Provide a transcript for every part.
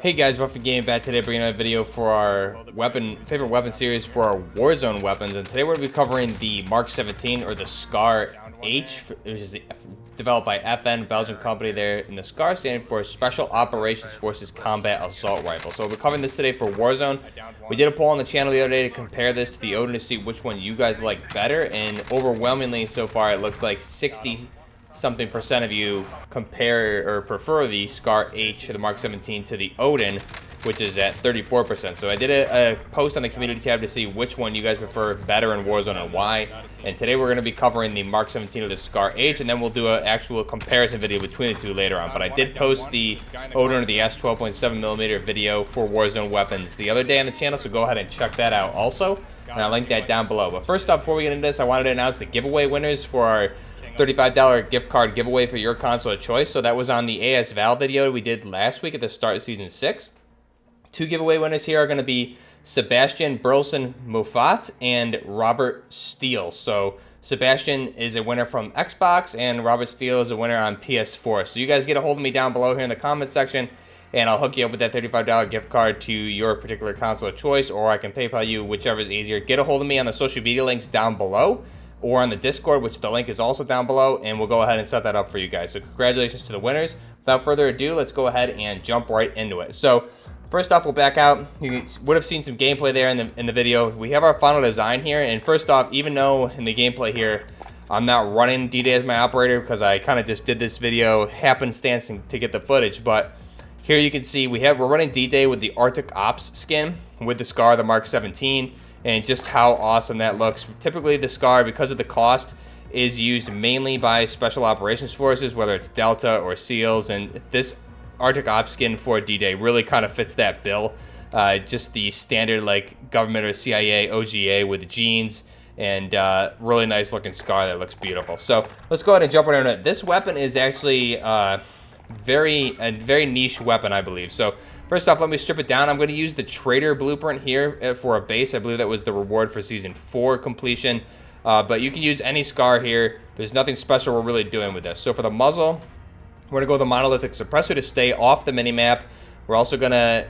Hey guys, Moffatt Game back today bringing a video for our favorite weapon series for our Warzone weapons, and today we're going to be covering the Mark 17 or the SCAR H, which is developed by FN, Belgian company there, and the SCAR standing for Special Operations Forces Combat Assault Rifle. So we're covering this today for Warzone. We did a poll on the channel the other day to compare this to the Odin to see which one you guys like better, and overwhelmingly so far it looks like 60-something% of you compare or prefer the SCAR H, the Mark 17, to the Odin, which is at 34%. So I did a post on the community tab to see which one you guys prefer better in Warzone and why. And today we're going to be covering the Mark 17 of the SCAR H, and then we'll do an actual comparison video between the two later on. But I did post the Odin or the S 12.7mm video for Warzone weapons the other day on the channel, so go ahead and check that out also. And I'll link that down below. But first up, before we get into this, I wanted to announce the giveaway winners for our $35 gift card giveaway for your console of choice. So that was on the AS Val video we did last week at the start of Season 6. Two giveaway winners here are going to be Sabastian, Burlison, Moffatt, and Robert Steele. So Sabastian is a winner from Xbox, and Robert Steele is a winner on PS4. So you guys get a hold of me down below here in the comments section, and I'll hook you up with that $35 gift card to your particular console of choice, or I can PayPal you, whichever is easier. Get a hold of me on the social media links down below, or on the Discord, which the link is also down below, and we'll go ahead and set that up for you guys. So congratulations to the winners. Without further ado, let's go ahead and jump right into it. So first off, we'll back out. You would have seen some gameplay there in the video. We have our final design here, and first off, even though in the gameplay here, I'm not running D-Day as my operator because I kind of just did this video happenstance to get the footage, but here you can see we're running D-Day with the Arctic Ops skin with the SCAR, the Mark 17, and just how awesome that looks. Typically the SCAR, because of the cost, is used mainly by Special Operations Forces, whether it's Delta or SEALs, and this Arctic Ops skin for D-Day really kind of fits that bill. Just the standard like government or CIA OGA with the jeans, and really nice looking SCAR that looks beautiful. So let's go ahead and jump right into it. This weapon is actually a very niche weapon, I believe. So first off, let me strip it down. I'm going to use the Trader blueprint here for a base. I believe that was the reward for Season 4 completion. But you can use any SCAR here. There's nothing special we're really doing with this. So for the muzzle, we're going to go with the monolithic suppressor to stay off the minimap. We're also going to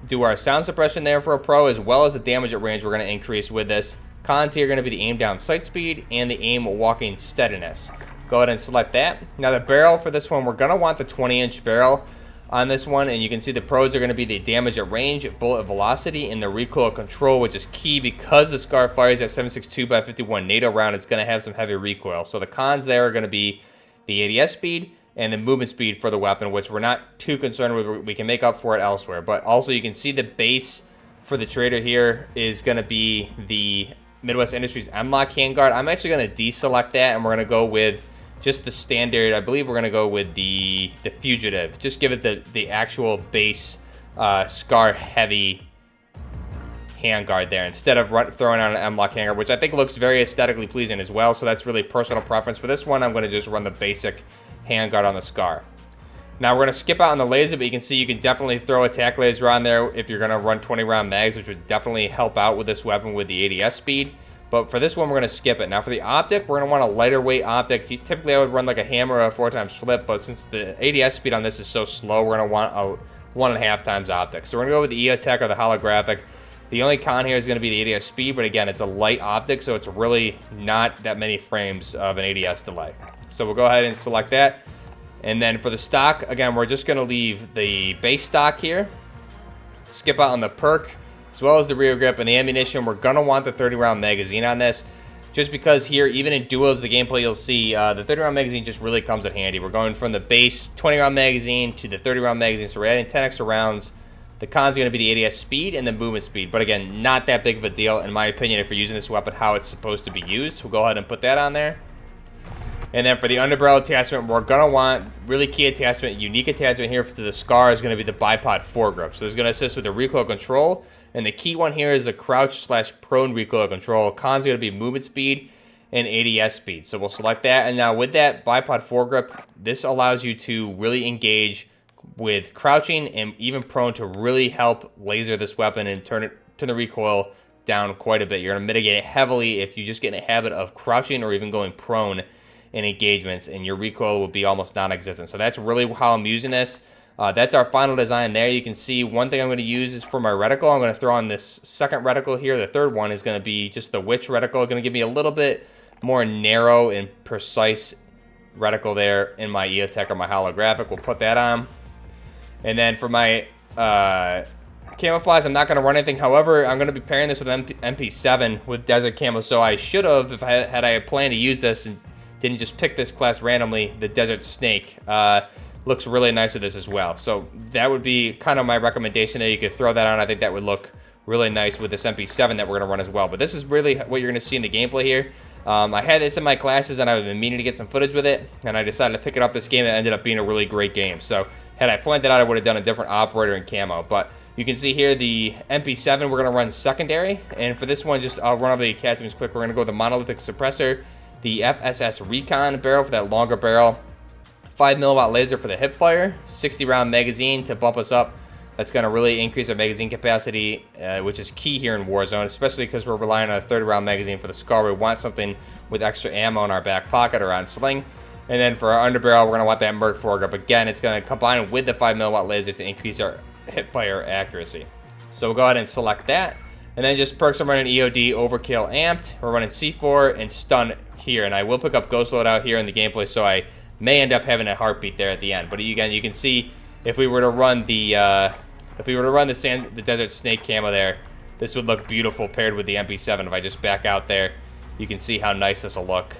do our sound suppression there for a pro, as well as the damage at range we're going to increase with this. Cons here are going to be the aim down sight speed and the aim walking steadiness. Go ahead and select that. Now the barrel for this one, we're going to want the 20-inch barrel on this one, and you can see the pros are going to be the damage at range, bullet velocity, and the recoil control, which is key because the SCAR fires at 7.62x51 NATO round. It's going to have some heavy recoil. So the cons there are going to be the ADS speed and the movement speed for the weapon, which we're not too concerned with. We can make up for it elsewhere. But also you can see the base for the Trader here is going to be the Midwest Industries M-Lock handguard. I'm actually going to deselect that, and we're going to go with just the standard. I believe we're going to go with the Fugitive. Just give it the actual base SCAR heavy handguard there, instead of throwing on an M-Lock handguard, which I think looks very aesthetically pleasing as well. So that's really personal preference. For this one, I'm going to just run the basic handguard on the SCAR. Now we're going to skip out on the laser, but you can see you can definitely throw a tac laser on there if you're going to run 20-round mags, which would definitely help out with this weapon with the ADS speed. But for this one, we're going to skip it. Now for the optic, we're going to want a lighter weight optic. Typically, I would run like a hammer or a 4x flip, but since the ADS speed on this is so slow, we're going to want a 1.5 times optic. So we're going to go with the EOTech or the holographic. The only con here is going to be the ADS speed, but again, it's a light optic, so it's really not that many frames of an ADS delay. So we'll go ahead and select that. And then for the stock, again, we're just going to leave the base stock here. Skip out on the perk, as well as the rear grip, and the ammunition. We're going to want the 30-round magazine on this, just because here, even in duos, the gameplay you'll see, the 30-round magazine just really comes in handy. We're going from the base 20-round magazine to the 30-round magazine, so we're adding 10 extra rounds. The cons are going to be the ADS speed and the movement speed, but again, not that big of a deal, in my opinion, if you're using this weapon how it's supposed to be used. We'll go ahead and put that on there. And then for the underbarrel attachment, we're going to want really key attachment, unique attachment here to the SCAR is going to be the bipod foregrip. So this is going to assist with the recoil control. And the key one here is the crouch/prone recoil control. Cons are going to be movement speed and ADS speed. So we'll select that. And now with that bipod foregrip, this allows you to really engage with crouching and even prone to really help laser this weapon and turn the recoil down quite a bit. You're going to mitigate it heavily if you just get in a habit of crouching or even going prone in engagements, and your recoil will be almost non-existent. So that's really how I'm using this. That's our final design there. You can see one thing I'm going to use is for my reticle. I'm going to throw on this second reticle here. The third one is going to be just the witch reticle. Going to give me a little bit more narrow and precise reticle there in my EOTech or my holographic. We'll put that on. And then for my camouflage, I'm not going to run anything. However, I'm going to be pairing this with MP7 with desert camo. So I should have, if I planned to use this and didn't just pick this class randomly, the desert snake looks really nice with this as well. So that would be kind of my recommendation there. You could throw that on. I think that would look really nice with this MP7 that we're going to run as well. But this is really what you're going to see in the gameplay here. I had this in my classes, and I've been meaning to get some footage with it, and I decided to pick it up this game. That ended up being a really great game. So had I planned it out, I would have done a different operator and camo. But you can see here the MP7 we're going to run secondary. And for this one, just I'll run over the academies quick. We're going to go with the monolithic suppressor, the FSS Recon barrel for that longer barrel, 5mm laser for the hip fire, 60-round magazine to bump us up. That's going to really increase our magazine capacity, which is key here in Warzone, especially because we're relying on a 30-round magazine for the SCAR. We want something with extra ammo in our back pocket or on sling. And then for our underbarrel, we're going to want that Merc foregrip. Again, it's going to combine with the 5mm laser to increase our hip fire accuracy. So we'll go ahead and select that. And then just perks, I'm running EOD, Overkill, Amped. We're running C4 and Stun here. And I will pick up Ghost Loadout here in the gameplay, so I may end up having a heartbeat there at the end. But again, you can see if we were to run the Desert Snake camo there, this would look beautiful paired with the MP7. If I just back out there, you can see how nice this will look.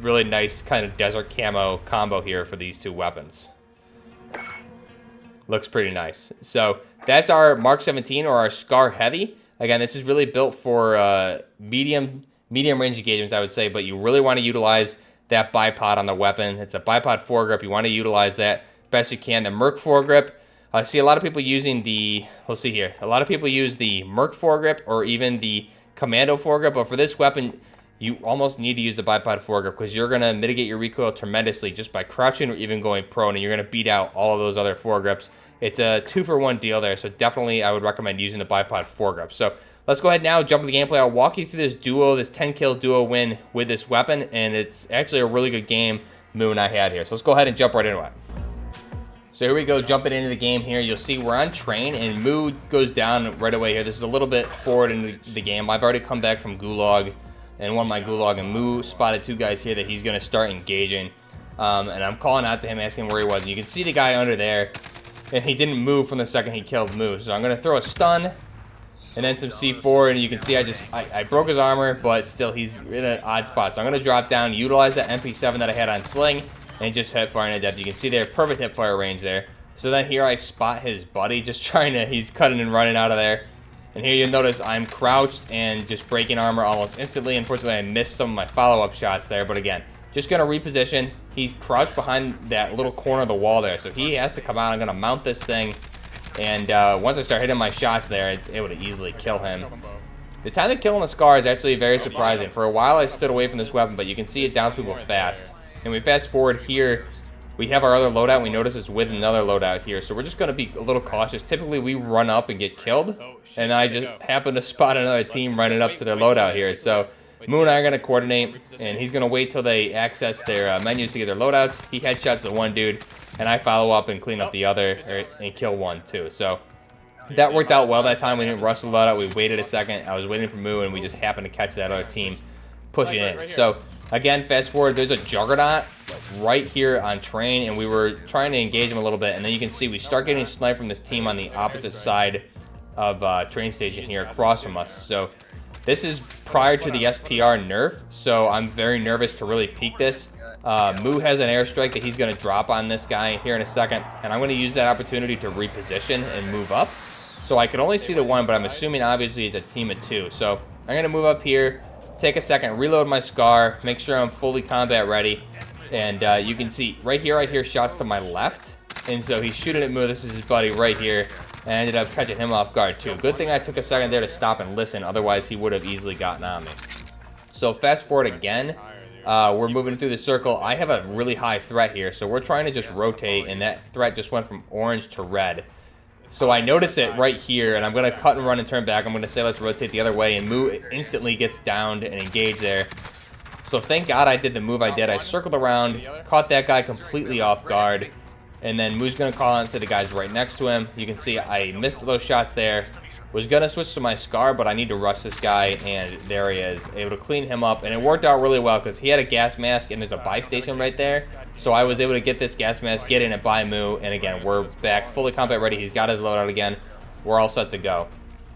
Really nice kind of desert camo combo here for these two weapons. Looks pretty nice. So that's our Mark 17 or our SCAR Heavy. Again, this is really built for medium range engagements, I would say, but you really want to utilize that bipod on the weapon. It's a bipod foregrip. You want to utilize that best you can. The Merc foregrip, I see a lot of people using the, we'll see here, a lot of people use the Merc foregrip or even the Commando foregrip, but for this weapon, you almost need to use the bipod foregrip because you're going to mitigate your recoil tremendously just by crouching or even going prone, and you're going to beat out all of those other foregrips. It's a 2-for-1 deal there, so definitely I would recommend using the bipod foregrip. So let's go ahead now, jump into the gameplay. I'll walk you through this 10-kill duo win with this weapon, and it's actually a really good game Moo and I had here. So let's go ahead and jump right into it. So here we go, jumping into the game here. You'll see we're on train, and Moo goes down right away here. This is a little bit forward into the game. I've already come back from Gulag and won my Gulag, and Moo spotted two guys here that he's going to start engaging. And I'm calling out to him, asking where he was. And you can see the guy under there, and he didn't move from the second he killed Moo. So I'm going to throw a stun and then some C4, and you can see I broke his armor, but still he's in an odd spot. So I'm going to drop down, utilize that MP7 that I had on sling, and just hip fire in depth. You can see there, perfect hip fire range there. So then here I spot his buddy, just he's cutting and running out of there. And here you'll notice I'm crouched and just breaking armor almost instantly. Unfortunately, I missed some of my follow-up shots there, but again, just going to reposition. He's crouched behind that little corner of the wall there, so he has to come out. I'm going to mount this thing, and once I start hitting my shots there, it's able to easily kill him. The time to kill on the SCAR is actually very surprising. For a while, I stood away from this weapon, but you can see it downs people fast. And we fast forward here, we have our other loadout. We notice it's with another loadout here, so we're just going to be a little cautious. Typically, we run up and get killed, and I just happen to spot another team running up to their loadout here. So Moo and I are going to coordinate, and he's going to wait till they access their menus to get their loadouts. He headshots the one dude, and I follow up and clean up the other, and kill one too. So that worked out well that time. We didn't rush the loadout. We waited a second. I was waiting for Moo, and we just happened to catch that other team pushing in. So again, fast forward, there's a Juggernaut right here on train, and we were trying to engage him a little bit, and then you can see we start getting sniped from this team on the opposite side of train station here across from us. So this is prior to the SPR nerf, so I'm very nervous to really peek this. Moo has an airstrike that he's going to drop on this guy here in a second, and I'm going to use that opportunity to reposition and move up. So I can only see the one, but I'm assuming obviously it's a team of two. So I'm going to move up here, take a second, reload my SCAR, make sure I'm fully combat ready, and you can see right here I hear shots to my left, and so he's shooting at Moo. This is his buddy right here, and I ended up catching him off guard too. Good thing I took a second there to stop and listen, otherwise he would have easily gotten on me. So fast forward again, we're moving through the circle. I have a really high threat here, so we're trying to just rotate, and that threat just went from orange to red. So I notice it right here, and I'm going to cut and run and turn back. I'm going to say let's rotate the other way, and Moo instantly gets downed and engaged there. So thank God I did the move I did. I circled around, caught that guy completely off guard, And then Moo's going to call on to the guys right next to him. You can see I missed those shots there. Was going to switch to my Scar, but I need to rush this guy, and there he is. Able to clean him up, and it worked out really well because he had a gas mask, and there's a buy station right there. So I was able to get this gas mask, get in and buy Moo, and again, we're back fully combat ready. He's got his loadout again. We're all set to go.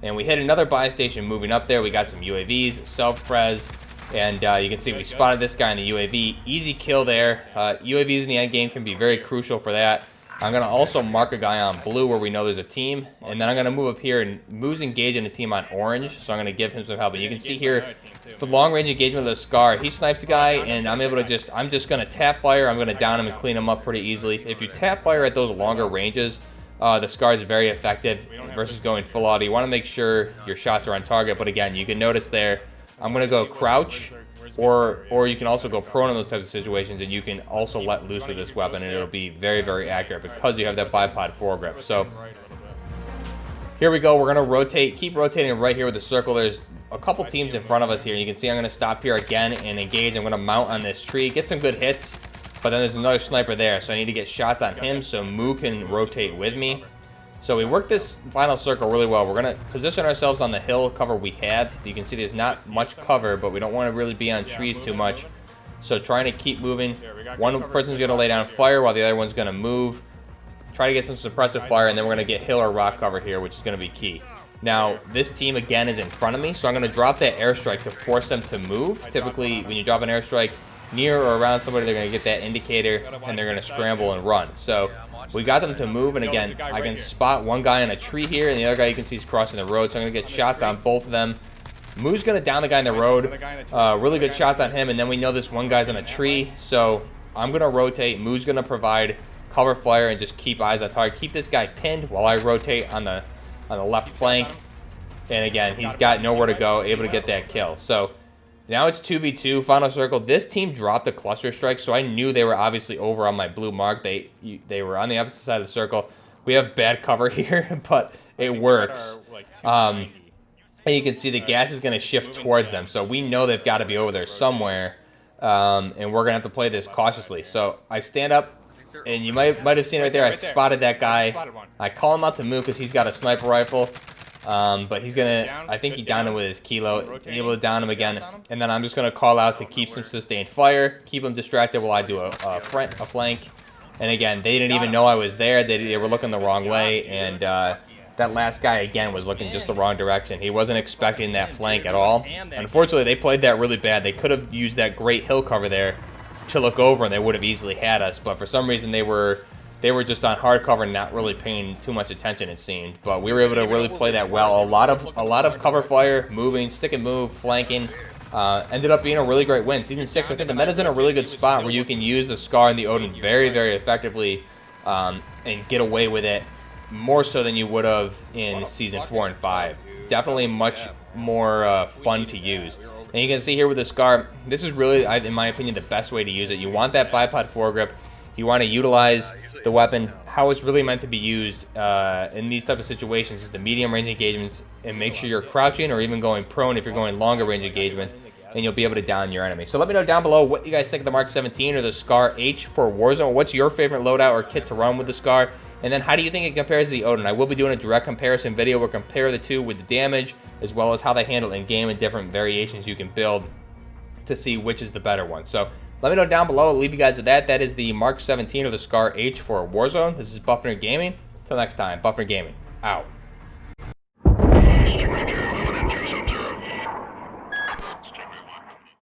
And we hit another buy station moving up there. We got some UAVs, self-prez, and you can see we spotted this guy in the UAV. Easy kill there. UAVs in the end game can be very crucial for that. I'm going to also mark a guy on blue where we know there's a team. And then I'm going to move up here, and Moo's engaging a team on orange. So I'm going to give him some help. And you can see here, the long-range engagement of the Scar. He snipes a guy, and I'm able to I'm just going to tap fire. I'm going to down him and clean him up pretty easily. If you tap fire at those longer ranges, the Scar is very effective versus going full auto. You want to make sure your shots are on target. But again, you can notice there, I'm going to go crouch. Or you can also go prone in those types of situations, and you can also let loose with this weapon, and it'll be very, very accurate because you have that bipod foregrip. So here we go. We're going to rotate, keep rotating right here with the circle. There's a couple teams in front of us here. You can see I'm going to stop here again and engage. I'm going to mount on this tree, get some good hits, but then there's another sniper there, so I need to get shots on him so Moo can rotate with me. So we worked this final circle really well. We're going to position ourselves on the hill cover we have. You can see there's not much cover, but we don't want to really be on trees too much. So trying to keep moving. One person's going to lay down fire while the other one's going to move. Try to get some suppressive fire, and then we're going to get hill or rock cover here, which is going to be key. Now, this team, again, is in front of me, so I'm going to drop that airstrike to force them to move. Typically, when you drop an airstrike near or around somebody, they're going to get that indicator, and they're going to scramble and run. So we got them to move, and again, I can spot one guy in a tree here, and the other guy you can see is crossing the road, so I'm going to get shots on both of them. Moo's going to down the guy in the road. Really good shots on him, and then we know this one guy's on a tree, so I'm going to rotate. Moo's going to provide cover fire and just keep eyes on target. Keep this guy pinned while I rotate on the left flank. And again, he's got nowhere to go, able to get that kill. So now it's 2v2, final circle. This team dropped a cluster strike, so I knew they were obviously over on my blue mark. They were on the opposite side of the circle. We have bad cover here, but it works. And you can see the gas is going to shift towards them, so we know they've got to be over there somewhere, and we're going to have to play this cautiously. So I stand up, and you might have seen right there, I spotted that guy. I call him out to move because he's got a sniper rifle. But he's gonna, I think he downed him with his kilo, able to down him again, and then I'm just gonna call out to keep some sustained fire, keep him distracted while I do a flank. And again, they didn't even know I was there. They were looking the wrong way, and that last guy again was looking just the wrong direction. He wasn't expecting that flank at all. Unfortunately, they played that really bad. They could have used that great hill cover there to look over, and they would have easily had us. But for some reason, they were just on hard cover and not really paying too much attention, it seemed. But we were able to really play that well. A lot of cover fire, moving, stick and move, flanking. Ended up being a really great win. Season 6, I think the meta's in a really good spot where you can use the Scar and the Odin very, very effectively and get away with it more so than you would have in Season 4 and 5. Definitely much more fun to use. And you can see here with the Scar, this is really, in my opinion, the best way to use it. You want that bipod foregrip. You want to utilize the weapon how it's really meant to be used in these type of situations, is the medium range engagements, and make sure you're crouching or even going prone if you're going longer range engagements, and you'll be able to down your enemy. So let me know down below what you guys think of the Mark 17 or the Scar H for Warzone. What's your favorite loadout or kit to run with the Scar? And then how do you think it compares to the Odin? I will be doing a direct comparison video where compare the two with the damage, as well as how they handle in-game and different variations you can build to see which is the better one. So let me know down below. I'll leave you guys with that. That is the Mark 17 or the Scar H for Warzone. This is Buffner Gaming. Till next time, Buffner Gaming, out.